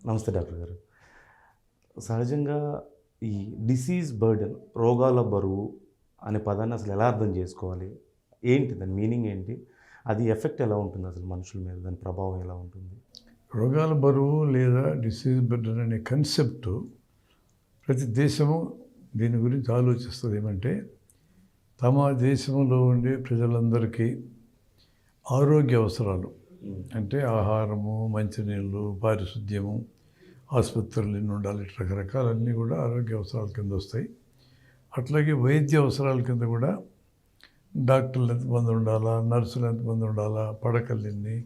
నమస్తే డాక్టర్ గారు. సహజంగా ఈ డిసీజ్ బర్డెన్, రోగాల బరువు అనే పదాన్ని అసలు ఎలా అర్థం చేసుకోవాలి? ఏంటి దాని మీనింగ్ ఏంటి? అది ఎఫెక్ట్ ఎలా ఉంటుంది అసలు మనుషుల మీద? దాని ప్రభావం ఎలా ఉంటుంది? రోగాల బరువు లేదా డిసీజ్ బర్డెన్ అనే కన్సెప్టు ప్రతి దేశము దీని గురించి ఆలోచిస్తుంది. ఏమంటే తమ దేశంలో ఉండే ప్రజలందరికీ ఆరోగ్య అవసరాలు అంటే ఆహారము, మంచినీళ్ళు, పారిశుద్ధ్యము, ఆసుపత్రులు ఎన్ని ఉండాలి, రకరకాలన్నీ కూడా ఆరోగ్య అవసరాల కింద వస్తాయి. అట్లాగే వైద్య అవసరాల కింద కూడా డాక్టర్లు ఎంతమంది ఉండాలా, నర్సులు ఎంతమంది ఉండాలా, పడకలు ఎన్ని,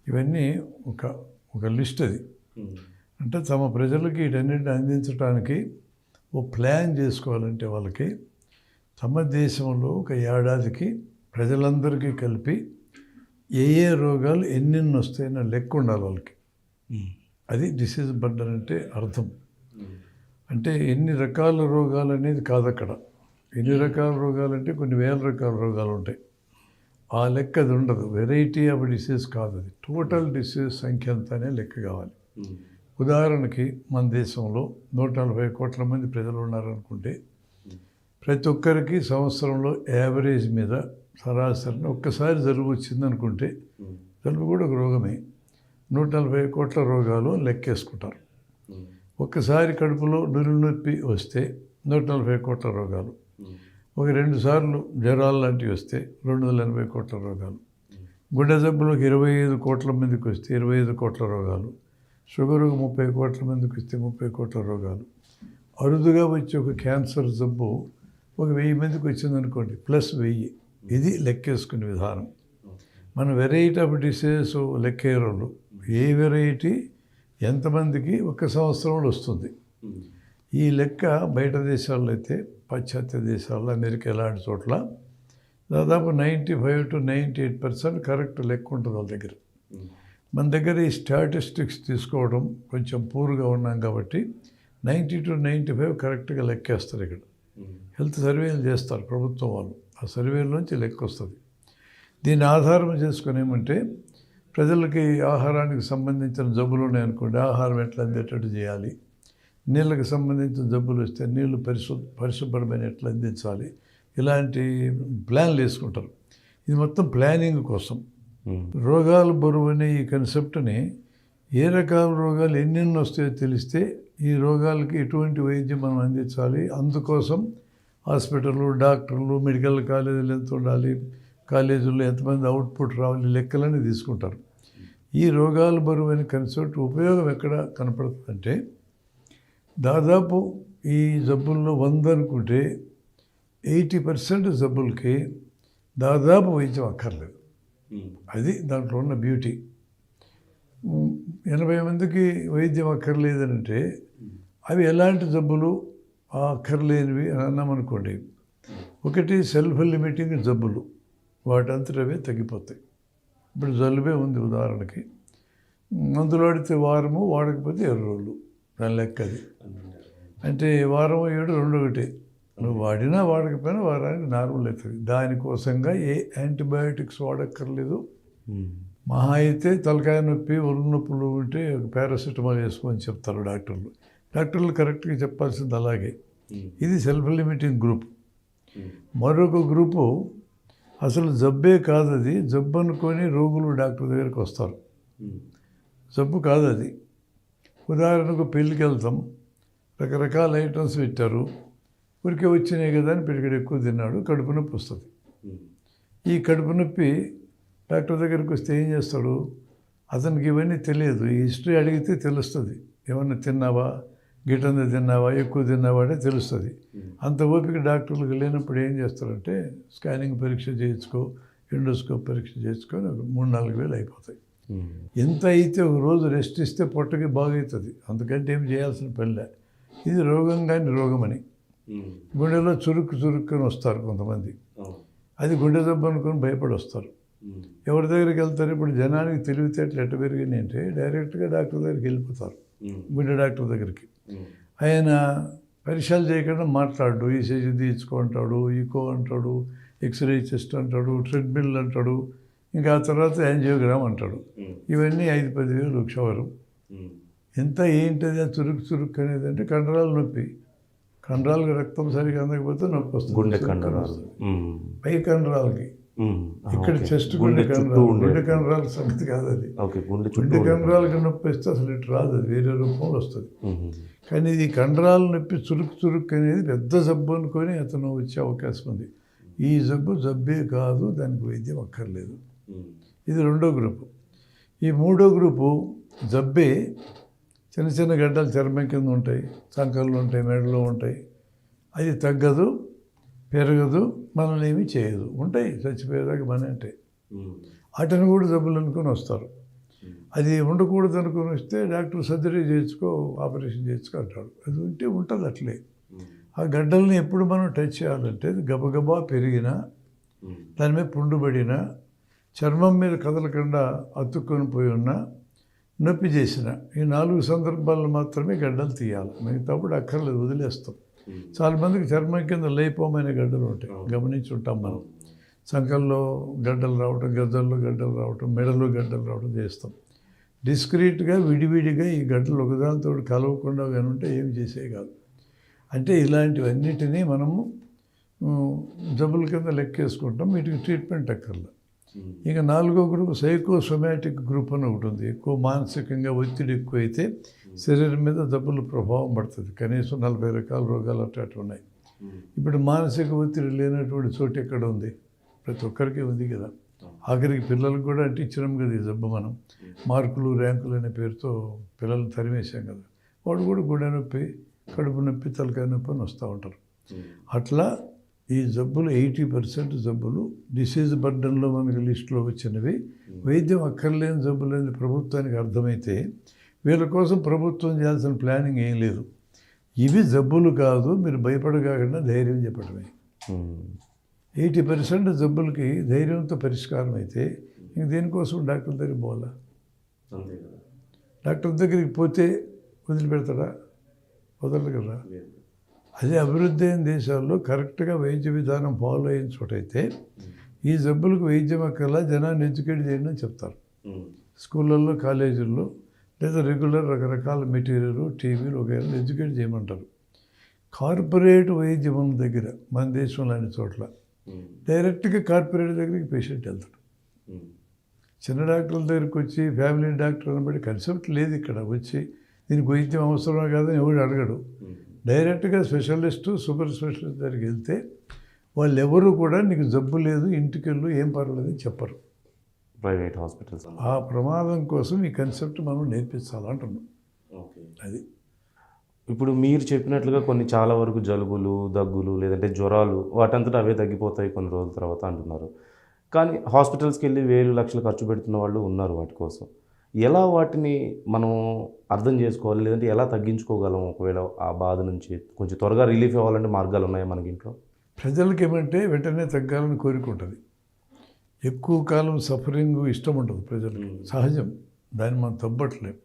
ఇవన్నీ ఒక లిస్ట్. అది అంటే తమ ప్రజలకి వీటన్నిటిని అందించడానికి ఓ ప్లాన్ చేసుకోవాలంటే వాళ్ళకి తమ దేశంలో ఒక ఏడాదికి ప్రజలందరికీ కలిపి ఏ ఏ రోగాలు ఎన్నెన్ని వస్తాయన్న లెక్క ఉండాలి వాళ్ళకి. అది డిసీజ్ బర్డెన్ అంటే అర్థం. అంటే ఎన్ని రకాల రోగాలు అనేది కాదు అక్కడ. ఎన్ని రకాల రోగాలు అంటే కొన్ని వేల రకాల రోగాలు ఉంటాయి. ఆ లెక్క అది ఉండదు. వెరైటీ ఆఫ్ డిసీజ్ కాదు, అది టోటల్ డిసీజ్ సంఖ్య అంతానే లెక్క కావాలి. ఉదాహరణకి మన దేశంలో 140 కోట్ల మంది ప్రజలు ఉన్నారనుకుంటే ప్రతి ఒక్కరికి సంవత్సరంలో యావరేజ్ మీద సరాసరిని ఒక్కసారి జలుబు వచ్చిందనుకుంటే, జలుబు కూడా ఒక రోగమే, 140 కోట్ల రోగాలు లెక్కేసుకుంటారు. ఒక్కసారి కడుపులో నొప్పి వస్తే 140 కోట్ల రోగాలు, ఒక 2 సార్లు జ్వరాలు లాంటివి వస్తే 280 కోట్ల రోగాలు, గుండె జబ్బులకు 25 కోట్ల మందికి వస్తే 25 కోట్ల రోగాలు, షుగర్కు 30 కోట్ల మందికి వస్తే 30 కోట్ల రోగాలు, అరుదుగా వచ్చే ఒక క్యాన్సర్ జబ్బు ఒక 1000 మందికి వచ్చిందనుకోండి, ప్లస్ 1000. ఇది లెక్కేసుకునే విధానం. మన వెరైటీ ఆఫ్ డిసీజెస్ లెక్కేరోళ్ళు ఏ వెరైటీ ఎంతమందికి ఒక సంవత్సరంలో వస్తుంది. ఈ లెక్క బయట దేశాల్లో అయితే, పాశ్చాత్య దేశాల్లో, అమెరికా ఇలాంటి చోట్ల దాదాపు 95 to 98% కరెక్ట్ లెక్క ఉంటుంది వాళ్ళ దగ్గర. మన దగ్గర ఈ స్టాటిస్టిక్స్ తీసుకోవడం కొంచెం పూర్గా ఉన్నాం కాబట్టి 90 to 95 కరెక్ట్గా లెక్కేస్తారు. ఇక్కడ హెల్త్ సర్వేలు చేస్తారు ప్రభుత్వం వాళ్ళు, ఆ సర్వేలోంచి లెక్క వస్తుంది. దీన్ని ఆధారం చేసుకుని ఏమంటే ప్రజలకి ఆహారానికి సంబంధించిన జబ్బులు ఉన్నాయనుకోండి, ఆహారం ఎట్లా అందేటట్టు చేయాలి, నీళ్ళకి సంబంధించిన జబ్బులు వస్తే నీళ్ళు పరిశుభ్రమైన ఎట్లా అందించాలి, ఇలాంటి ప్లాన్లు వేసుకుంటారు. ఇది మొత్తం ప్లానింగ్ కోసం. రోగాలు బరువు అనే ఈ కన్సెప్ట్ని ఏ రకాల రోగాలు ఎన్నెన్ని వస్తాయో తెలిస్తే ఈ రోగాలకి ఎటువంటి వైద్యం మనం అందించాలి, అందుకోసం హాస్పిటళ్ళు, డాక్టర్లు, మెడికల్ కాలేజీలు ఎంత ఉండాలి, కాలేజీల్లో ఎంతమంది అవుట్పుట్ రావాలి, లెక్కలన్నీ తీసుకుంటారు. ఈ రోగాల బరువు అనే కన్సెప్ట్ ఉపయోగం ఎక్కడ కనపడుతుందంటే, దాదాపు ఈ జబ్బుల్లో 100 అనుకుంటే 80% జబ్బులకి దాదాపు వైద్యం అక్కర్లేదు. అది దాంట్లో ఉన్న బ్యూటీ. 80 మందికి వైద్యం అక్కర్లేదనంటే అవి ఎలాంటి జబ్బులు అక్కర్లేనివి అని అన్నామనుకోండి, ఒకటి సెల్ఫ్ లిమిటింగ్ జబ్బులు, వాటంతటవే తగ్గిపోతాయి. ఇప్పుడు జలుబే ఉంది ఉదాహరణకి, మందులు వాడితే వారము, వాడకపోతే 2 రోజులు, దాని లెక్క అది. అంటే వారం 7 2 ఒకటే, నువ్వు వాడినా వాడకపోయినా వారానికి నార్మల్ అవుతుంది. దానికోసంగా ఏ యాంటీబయాటిక్స్ వాడక్కర్లేదు. మహా అయితే తలకాయ నొప్పి, ఒళ్ళు నొప్పులు ఉంటే పారాసిటమాల్ వేసుకోమని చెప్తారు డాక్టర్లు. డాక్టర్లు కరెక్ట్గా చెప్పాల్సింది అలాగే. ఇది సెల్ఫ్ లిమిటింగ్ గ్రూప్. మరొక గ్రూపు అసలు జబ్బే కాదు, అది జబ్బు అనుకొని రోగులు డాక్టర్ దగ్గరికి వస్తారు. జబ్బు కాదు అది. ఉదాహరణకు పెళ్ళికి వెళ్తాం, రకరకాల ఐటమ్స్ పెట్టారు, ఊరికే వచ్చినాయి కదా అని పిడికడు ఎక్కువ తిన్నాడు, కడుపు నొప్పి వస్తుంది. ఈ కడుపు నొప్పి డాక్టర్ దగ్గరికి వస్తే ఏం చేస్తాడు, అతనికి ఇవన్నీ తెలియదు. ఈ హిస్టరీ అడిగితే తెలుస్తుంది. ఏమన్నా తిన్నావా, గిటంది తిన్నావా, ఎక్కువ తిన్నావా అంటే తెలుస్తుంది. అంత ఓపిక డాక్టర్లకు లేనప్పుడు ఏం చేస్తారంటే స్కానింగ్ పరీక్ష చేయించుకో, ఎండోస్కోప్ పరీక్ష చేయించుకొని 3-4 వేలు అయిపోతాయి. ఎంత అయితే ఒక రోజు రెస్ట్ ఇస్తే పొట్టకి బాగవుతుంది, అందుకంటే ఏం చేయాల్సిన పనిలే. ఇది రోగం కానీ రోగమని. గుండెలో చురుక్కుని వస్తారు కొంతమంది, అది గుండె జబ్బు అనుకొని భయపడి వస్తారు. ఎవరి దగ్గరికి వెళ్తారు? ఇప్పుడు జనానికి తెలివితేటలు ఎట్ట పెరిగినాయి అంటే డైరెక్ట్గా డాక్టర్ దగ్గరికి వెళ్ళిపోతారు. గుండె డాక్టర్ దగ్గరికి ఆయన పరీక్షలు చేయకుండా మాట్లాడు, ఈసీజీ తీయించుకో అంటాడు, ఈకో అంటాడు, ఎక్స్రే చెస్ట్ అంటాడు, ట్రెడ్మిల్ అంటాడు, ఇంకా ఆ తర్వాత యాంజియోగ్రామ్ అంటాడు. ఇవన్నీ 5-10 వేలు షవరు. ఎంత ఏంటది ఆ చురుకు చురుకు అనేది అంటే కండరాల నొప్పి. కండరాలకు రక్తం సరిగా అందకపోతే నొప్పి వస్తుంది. గుండె చురుకు కండరాలు. వస్తుంది. పై కండరాలకి ఇక్కడ ఓకే. చెస్ట్ గుండె గుండె చుట్టూ కండరాలు ఉండే గుండె కండరాల సంగతి కాదు అది. ఓకే. గుండె చుట్టూ గుండె ఉండే కండరాలకి నొప్పి వస్తే అసలు ఇటు రాదు, అది వేరే రూపంలో వస్తుంది. మ్మ్. కానీ ఇది కండరాల నొప్పి చురుకు చురుకు అనేది పెద్ద జబ్బు అనుకొని అతను వచ్చే అవకాశం ఉంది. ఈ జబ్బే కాదు, దానికి వైద్యం అక్కర్లేదు. ఇది రెండో గ్రూపు. ఈ మూడో గ్రూపు జబ్బే చిన్న చిన్న గడ్డలు చర్మం కింద ఉంటాయి, చంకల్లో ఉంటాయి, మెడలో ఉంటాయి. అది తగ్గదు, పెరగదు, మనల్ని ఏమీ చేయదు, ఉంటాయి చచ్చిపోయేదాకా మన ఉంటాయి. వాటిని కూడా జబ్బులు అనుకొని వస్తారు. అది ఉండకూడదు అనుకుని వస్తే డాక్టర్ సర్జరీ చేయించుకో, ఆపరేషన్ చేయించుకో అంటాడు. అది ఉంటే ఉంటుంది అట్లే. ఆ గడ్డల్ని ఎప్పుడు మనం టచ్ చేయాలంటే గబగబా పెరిగినా, దాని మీద పుండు పడినా, చర్మం మీద కదలకుండా అతుక్కొని పోయి ఉన్నా, నొప్పి చేసిన ఈ 4 సందర్భాల్లో మాత్రమే గడ్డలు తీయాలి. మిగతాప్పుడు అక్కర్లేదు, వదిలేస్తాం. చాలామందికి చర్మం కింద లేపోమైన గడ్డలు ఉంటాయి, గమనించి ఉంటాం మనం. సంకల్లో గడ్డలు రావటం, గద్దల్లో గడ్డలు రావటం, మెడలో గడ్డలు రావటం చేస్తాం. డిస్క్రీట్గా విడివిడిగా ఈ గడ్డలు ఒకదానితో కలవకుండా కానీ ఉంటే ఏమి చేసే కాదు. అంటే ఇలాంటివన్నిటినీ మనము జబ్బుల కింద లెక్కేసుకుంటాం. వీటికి ట్రీట్మెంట్ అక్కర్లేదు. ఇక 4వ గ్రూప్ సైకోసోమాటిక్ గ్రూప్ అని ఒకటి ఉంది. ఎక్కువ మానసికంగా ఒత్తిడి ఎక్కువైతే శరీరం మీద జబ్బుల ప్రభావం పడుతుంది. కనీసం 40 రకాల రోగాలు అట్లా ఉన్నాయి. ఇప్పుడు మానసిక ఒత్తిడి లేనటువంటి చోటు ఎక్కడ ఉంది? ప్రతి ఒక్కరికి ఉంది కదా. ఆఖరికి పిల్లలకు కూడా అంటించినాం కదా ఈ జబ్బు. మనం మార్కులు ర్యాంకులు అనే పేరుతో పిల్లల్ని తరిమేసాం కదా. వాడు కూడా గుండె నొప్పి, కడుపు నొప్పి, తలకాయ నొప్పి అని వస్తూ ఉంటారు. అట్లా ఈ జబ్బులు 80% జబ్బులు డిసీజ్ బర్డన్లో మనకి లిస్టులో వచ్చినవి. వైద్యం అక్కర్లేని జబ్బులు అనేది ప్రభుత్వానికి అర్థమైతే వీళ్ళ కోసం ప్రభుత్వం చేయాల్సిన ప్లానింగ్ ఏం లేదు. ఇవి జబ్బులు కాదు, మీరు భయపడకుండా ధైర్యం చెప్పడమే. 80% జబ్బులకి ధైర్యంతో పరిష్కారం అయితే ఇంక దేనికోసం డాక్టర్ దగ్గరికి పోవాలా? డాక్టర్ దగ్గరికి పోతే వదిలిపెడతాడా? వదలరు కదా. అదే అభివృద్ధి అయిన దేశాల్లో కరెక్ట్గా వైద్య విధానం ఫాలో అయిన చోటైతే ఈ జబ్బులకు వైద్యం అక్కర్లా, జనాన్ని ఎడ్యుకేట్ చేయండి అని చెప్తారు. స్కూళ్ళల్లో, కాలేజీల్లో, లేదా రెగ్యులర్ రకరకాల మెటీరియల్, టీవీలు వగైరా ఎడ్యుకేట్ చేయమంటారు. కార్పొరేట్ వైద్యం ఉన్న దగ్గర మన దేశంలో అన్ని చోట్ల డైరెక్ట్గా కార్పొరేట్ దగ్గరికి పేషెంట్ వెళ్తాడు. చిన్న డాక్టర్ల దగ్గరికి వచ్చి ఫ్యామిలీ డాక్టర్ అనబడి కన్సెప్ట్ లేదు ఇక్కడ. వచ్చి దీనికి వైద్యం అవసరమే కాదని ఎవడు అడగడు. డైరెక్ట్గా స్పెషలిస్టు, సూపర్ స్పెషలిస్ట్ దగ్గరికి వెళ్తే వాళ్ళు ఎవరు కూడా నీకు జబ్బు లేదు, ఇంటికి వెళ్ళు, ఏం పర్వాలేదని చెప్పరు. ప్రైవేట్ హాస్పిటల్స్ ఆ ప్రమాదం కోసం ఈ కన్సెప్ట్ మనం నేర్పించాలంటున్నాం. అది ఇప్పుడు మీరు చెప్పినట్లుగా కొన్ని చాలా వరకు జలుబులు, దగ్గులు, లేదంటే జ్వరాలు వాటంతటా అవే తగ్గిపోతాయి కొన్ని రోజుల తర్వాత అంటున్నారు. కానీ హాస్పిటల్స్కి వెళ్ళి వేలు లక్షలు ఖర్చు పెడుతున్న వాళ్ళు ఉన్నారు వాటి కోసం. ఎలా వాటిని మనం అర్థం చేసుకోవాలి, లేదంటే ఎలా తగ్గించుకోగలం? ఒకవేళ ఆ బాధ నుంచి కొంచెం త్వరగా రిలీఫ్ అవ్వాలంటే మార్గాలు ఉన్నాయా మనకి ఇంట్లో? ప్రజలకి ఏమంటే వెంటనే తగ్గాలని కోరిక ఉంటుంది. ఎక్కువ కాలం సఫరింగ్ ఇష్టం ఉంటుంది ప్రజలకి, సహజం. దాన్ని మనం తప్పట్లేం.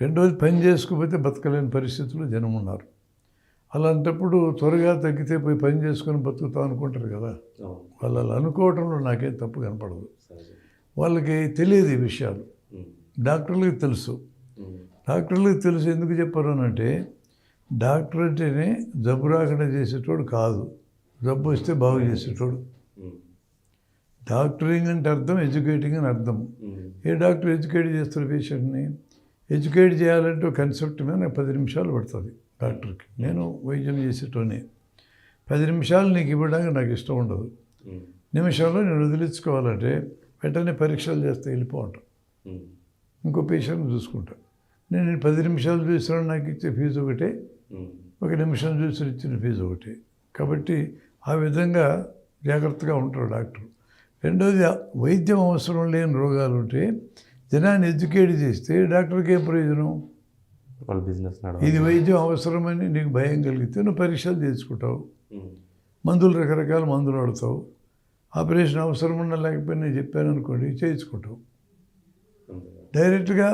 రెండోది, పని చేసుకోకపోతే బతకలేని పరిస్థితుల్లో జనం ఉన్నారు. అలాంటప్పుడు త్వరగా తగ్గితే పోయి పని చేసుకొని బతుకుతాం అనుకుంటారు కదా. వాళ్ళు అలా అనుకోవడంలో నాకేం తప్పు కనపడదు. వాళ్ళకి తెలియదు ఈ విషయాలు. డాక్టర్లకు తెలుసు. డాక్టర్లకు తెలుసు. ఎందుకు చెప్పారు అని అంటే, డాక్టర్ అంటేనే జబ్బు రాకుండా చేసేటోడు కాదు, జబ్బు వస్తే బాగు చేసేటోడు. డాక్టరింగ్ అంటే అర్థం ఎడ్యుకేటింగ్ అని అర్థం. ఏ డాక్టర్ ఎడ్యుకేట్ చేస్తారు పేషెంట్ని? ఎడ్యుకేట్ చేయాలంటే ఒక కన్సెప్ట్ మీద నాకు 10 నిమిషాలు పడుతుంది డాక్టర్కి. నేను వైద్యం చేసేటోనే 10 నిమిషాలు నీకు ఇవ్వడానికి నాకు ఇష్టం ఉండదు. నిమిషంలో నేను వదిలించుకోవాలంటే వెంటనే పరీక్షలు చేస్తే వెళ్ళిపో ఉంటాను. ఇంకో పేషెంట్ని చూసుకుంటా. నేను 10 నిమిషాలు చూసిన నాకు ఇచ్చే ఫీజు ఒకటే, 1 నిమిషం చూసి ఇచ్చిన ఫీజు ఒకటే. కాబట్టి ఆ విధంగా జాగ్రత్తగా ఉంటారు డాక్టర్. రెండోది, వైద్యం అవసరం లేని రోగాలు ఉంటే జనాన్ని ఎడ్యుకేట్ చేస్తే డాక్టర్కి ఏం ప్రయోజనం? వాళ్ళ బిజినెస్ ఇది వైద్యం అవసరమని నీకు భయం కలిగితే నువ్వు పరీక్షలు చేసుకుంటావు, మందులు రకరకాల మందులు వాడతావు. ఆపరేషన్ అవసరం ఉన్నా లేకపోయినా నేను చెప్పాను అనుకోండి, చేయించుకుంటావు. డైరెక్ట్గా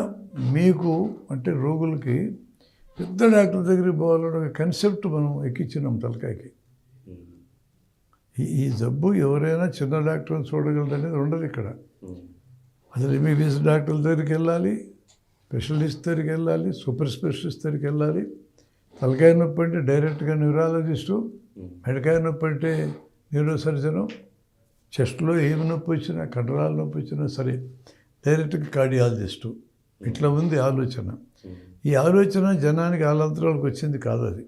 మీకు అంటే రోగులకి పెద్ద డాక్టర్ దగ్గరికి పోవాలని ఒక కన్సెప్ట్ మనం ఎక్కించినాం తలకాయకి. ఈ జబ్బు ఎవరైనా చిన్న డాక్టర్ని చూడగలరు అనేది ఉండదు ఇక్కడ. అసలు ఎంబీబీఎస్ డాక్టర్ల దగ్గరికి వెళ్ళాలి, స్పెషలిస్ట్ దగ్గరికి వెళ్ళాలి, సూపర్ స్పెషలిస్ట్ దగ్గరికి వెళ్ళాలి. తలకాయ నొప్పి అంటే డైరెక్ట్గా న్యూరాలజిస్టు, మెడకాయ నొప్పి అంటే న్యూరో సర్జను, చెస్ట్లో ఏమి నొప్పి వచ్చినా, కండరాల నొప్పి వచ్చినా సరే డైరెక్ట్గా కార్డియాలజిస్టు. ఇట్లా ఉంది ఆలోచన. ఈ ఆలోచన జనానికి ఆలంతరాలకు వచ్చింది కాదు అది.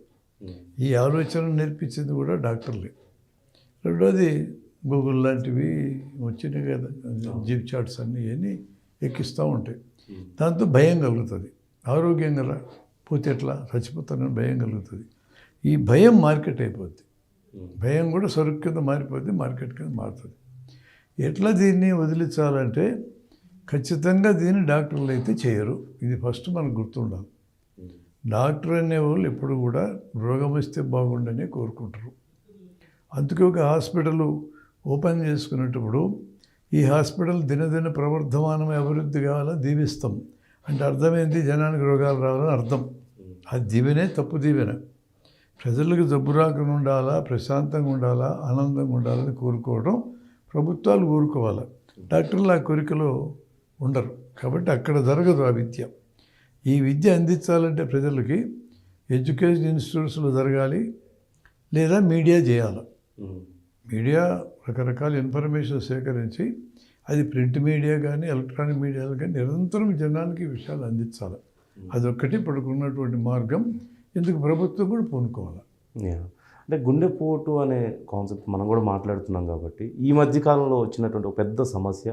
ఈ ఆలోచన నేర్పించింది కూడా డాక్టర్లే. రెండోది గూగుల్ లాంటివి వచ్చినాయి కదా, జీప్ చార్ట్స్ అన్నీ ఎక్కిస్తూ ఉంటాయి. దాంతో భయం కలుగుతుంది. ఆరోగ్యంగా పోతే ఎట్లా చచ్చిపోతానని భయం కలుగుతుంది. ఈ భయం మార్కెట్ అయిపోద్ది. భయం కూడా సరుకు కింద మారిపోద్ది, మార్కెట్ కింద మారుతుంది. ఎట్లా దీన్ని వదిలించాలంటే ఖచ్చితంగా దీన్ని డాక్టర్లు అయితే చేయరు. ఇది ఫస్ట్ మనకు గుర్తుండాలి. డాక్టర్ అనేవాళ్ళు ఎప్పుడు కూడా రోగం వస్తే బాగుండని కోరుకుంటారు. అందుకే ఒక హాస్పిటల్ ఓపెన్ చేసుకునేటప్పుడు ఈ హాస్పిటల్ దినదిన ప్రవర్ధమానమే అభివృద్ధి కావాలని దీవిస్తాం. అంటే అర్థమైంది జనానికి రోగాలు రావాలని అర్థం. ఆ దీవెనే తప్పు దీవెన. ప్రజలకు జబ్బు రాకుండా ఉండాలా, ప్రశాంతంగా ఉండాలా, ఆనందంగా ఉండాలని కోరుకోవడం ప్రభుత్వాలు కోరుకోవాలి. డాక్టర్లు ఆ కోరికలో ఉండరు. కాబట్టి అక్కడ జరగదు ఆ విద్య. ఈ విద్య అందించాలంటే ప్రజలకి ఎడ్యుకేషన్ ఇన్స్టిట్యూట్స్లో జరగాలి, లేదా మీడియా చేయాలి. మీడియా రకరకాల ఇన్ఫర్మేషన్ సేకరించి అది ప్రింట్ మీడియా కానీ ఎలక్ట్రానిక్ మీడియాలు కానీ నిరంతరం జనానికి ఈ విషయాలు అందించాలి. అదొక్కటి ఇప్పటికున్నటువంటి మార్గం. ఇందుకు ప్రభుత్వం కూడా పూనుకోవాలి. అంటే గుండెపోటు అనే కాన్సెప్ట్ మనం కూడా మాట్లాడుతున్నాం కాబట్టి ఈ మధ్యకాలంలో వచ్చినటువంటి ఒక పెద్ద సమస్య,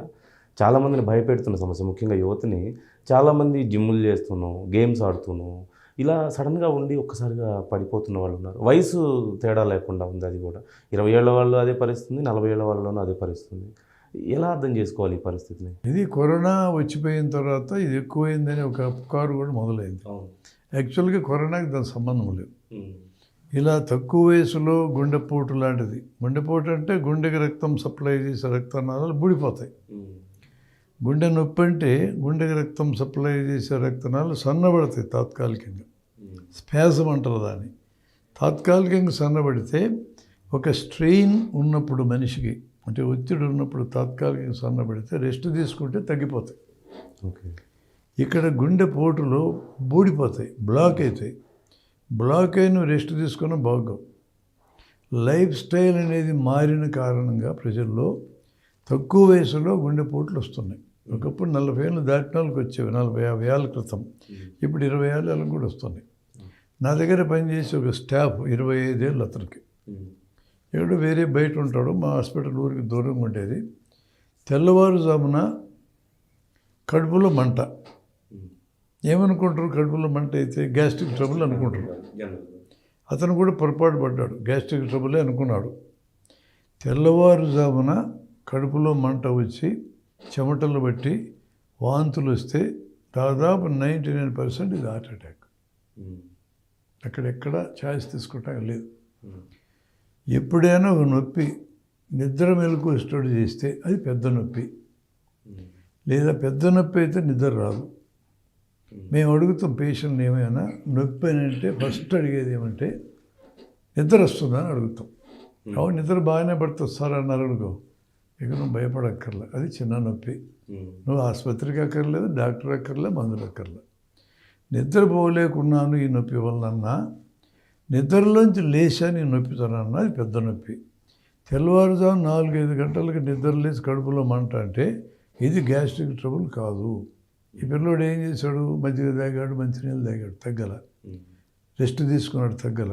చాలామందిని భయపెడుతున్న సమస్య, ముఖ్యంగా యువతని. చాలామంది జిమ్ములు చేస్తున్నాం, గేమ్స్ ఆడుతున్నాం, ఇలా సడన్గా ఉండి ఒక్కసారిగా పడిపోతున్న వాళ్ళు ఉన్నారు. వయసు తేడా లేకుండా ఉంది. అది కూడా 20 ఏళ్ల వాళ్ళు అదే పరిస్థితి, 40 ఏళ్ల వాళ్ళలోనూ అదే పరిస్థితి. ఎలా అర్థం చేసుకోవాలి ఈ పరిస్థితిని? ఇది కరోనా వచ్చిపోయిన తర్వాత ఇది ఎక్కువైందని ఒక పుకారు కూడా మొదలైంది. యాక్చువల్గా కరోనాకి దాని సంబంధం లేదు. ఇలా తక్కువ వయసులో గుండెపోటు లాంటిది. గుండెపోటు అంటే గుండెకి రక్తం సప్లై చేసే రక్తనాళాలు బూడిపోతాయి. గుండె నొప్పి అంటే గుండెకి రక్తం సప్లై చేసే రక్తనాళాలు సన్నబడతాయి తాత్కాలికంగా. స్పాజం అంటారు దాన్ని. తాత్కాలికంగా సన్నబడితే ఒక స్ట్రెయిన్ ఉన్నప్పుడు మనిషికి, అంటే ఒత్తిడి ఉన్నప్పుడు తాత్కాలికంగా సన్నబడితే రెస్ట్ తీసుకుంటే తగ్గిపోతాయి. ఓకే. ఇక్కడ గుండె పోటులో బూడిపోతాయి, బ్లాక్ అవుతాయి. బ్లాక్ అయిన రెస్ట్ తీసుకున్న బాగోవు. లైఫ్ స్టైల్ అనేది మారిన కారణంగా ప్రజల్లో తక్కువ వయసులో గుండెపోట్లు వస్తున్నాయి. ఒకప్పుడు 40 ఏళ్ళు దాటిన వాళ్ళకి వచ్చేవి, 40-50 ఏళ్ళ క్రితం. ఇప్పుడు 20 ఏళ్ళకి కూడా వస్తున్నాయి. నా దగ్గర పనిచేసే ఒక స్టాఫ్ 25 ఏళ్ళు అతనికి. ఎక్కడో వేరే బయట ఉంటాడు, మా హాస్పిటల్ ఊరికి దూరంగా ఉండేది. తెల్లవారుజామున కడుపులో మంట. ఏమనుకుంటారు? కడుపులో మంట అయితే గ్యాస్ట్రిక్ ట్రబుల్ అనుకుంటారు. అతను కూడా పొరపాటు పడ్డాడు, గ్యాస్ట్రిక్ ట్రబులే అనుకున్నాడు. తెల్లవారుజామున కడుపులో మంట వచ్చి చెమటలు బట్టి వాంతులు వస్తే దాదాపు 99% ఇది హార్ట్ అటాక్. అక్కడెక్కడ ఛాయిస్ తీసుకుంటా లేదు. ఎప్పుడైనా ఒక నొప్పి నిద్ర మెలకు స్టడీ చేస్తే అది పెద్ద నొప్పి, లేదా పెద్ద నొప్పి అయితే నిద్ర రాదు. మేము అడుగుతాం పేషెంట్ని, ఏమైనా నొప్పి అని అంటే ఫస్ట్ అడిగేది ఏమంటే నిద్ర వస్తుందని అడుగుతాం. అవును, నిద్ర బాగానే పడుతుంది సార్ అన్నారు అనుకో, ఇక నువ్వు భయపడక్కర్లే, అది చిన్న నొప్పి, నువ్వు ఆసుపత్రికి అక్కర్లేదు, డాక్టర్ అక్కర్లే, మందులు అక్కర్లే. నిద్రపోలేకున్నాను ఈ నొప్పి వలన, నిద్రలోంచి లేచాను ఈ నొప్పితోనన్నా అది పెద్ద నొప్పి. తెల్లవారుజాము 4-5 గంటలకి నిద్ర లేచి కడుపులో మంట అంటే ఇది గ్యాస్ట్రిక్ ట్రబుల్ కాదు. ఈ పిల్లోడు ఏం చేశాడు? మజ్జిగ తాగాడు, మంచినీళ్ళు తాగాడు, తగ్గల. రెస్ట్ తీసుకున్నాడు, తగ్గల.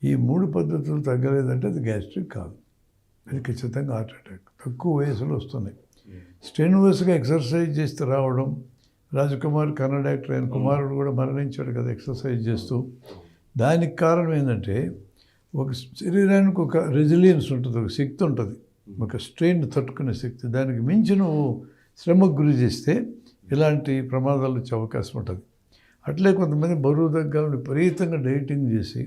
ఈ 3 పద్ధతులు తగ్గలేదంటే అది గ్యాస్ట్రిక్ కాదు, అది ఖచ్చితంగా హార్ట్ అటాక్. తక్కువ వయసులో వస్తున్నాయి. స్టెన్యూస్గా ఎక్సర్సైజ్ చేస్తే రావడం. రాజకుమార్ కన్నడ యాక్టర్, ఆయన కుమారుడు కూడా మరణించాడు కదా ఎక్సర్సైజ్ చేస్తూ. దానికి కారణం ఏంటంటే ఒక శరీరానికి ఒక రెసిలియన్స్ ఉంటుంది, ఒక శక్తి ఉంటుంది, ఒక స్ట్రెయిన్ తట్టుకునే శక్తి. దానికి మించి నువ్వు శ్రమకు గురి చేస్తే ఇలాంటి ప్రమాదాలు వచ్చే అవకాశం ఉంటుంది. అట్లే కొంతమంది బరువు తగ్గాలని విపరీతంగా డైటింగ్ చేసి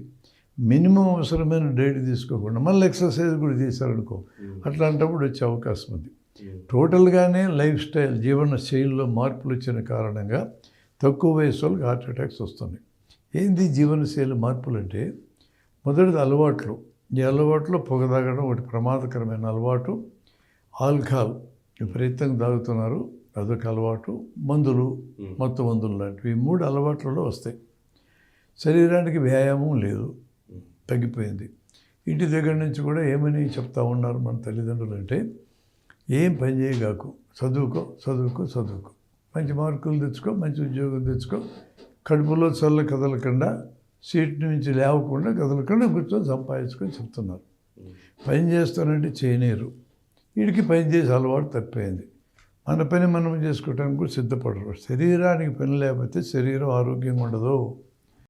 మినిమం అవసరమైన డైట్ తీసుకోకుండా మళ్ళీ ఎక్సర్సైజ్ కూడా చేశారనుకో, అట్లాంటప్పుడు వచ్చే అవకాశం ఉంది. టోటల్గానే లైఫ్ స్టైల్, జీవన శైలిలో మార్పులు వచ్చిన కారణంగా తక్కువ వయసు వాళ్ళకి హార్ట్ అటాక్స్ వస్తున్నాయి. ఏంది జీవనశైలి మార్పులు అంటే? మొదటిది అలవాట్లు. ఈ అలవాట్లో పొగ తాగడం ఒకటి ప్రమాదకరమైన అలవాటు. ఆల్కహాల్ విపరీతంగా తాగుతున్నారు. అదొక అలవాటు, మందులు, మత్తు మందులు లాంటివి. ఈ 3 అలవాట్లలో వస్తాయి. శరీరానికి వ్యాయామం లేదు, తగ్గిపోయింది. ఇంటి దగ్గర నుంచి కూడా ఏమని చెప్తా ఉన్నారు మన తల్లిదండ్రులు అంటే, ఏం పని చేయగాకు, చదువుకో చదువుకో చదువుకో, మంచి మార్కులు తెచ్చుకో, మంచి ఉద్యోగం తెచ్చుకో, కడుపులో చల్ల కదలకుండా, సీట్ నుంచి లేవకుండా కదలకుండా కూర్చొని సంపాదించుకొని చెప్తున్నారు. పని చేస్తానంటే చేయనీరు. వీడికి పని చేసే అలవాటు తప్పిపోయింది. మన పని మనం చేసుకోవడానికి కూడా సిద్ధపడరు. శరీరానికి పని లేకపోతే శరీరం ఆరోగ్యంగా ఉండదు.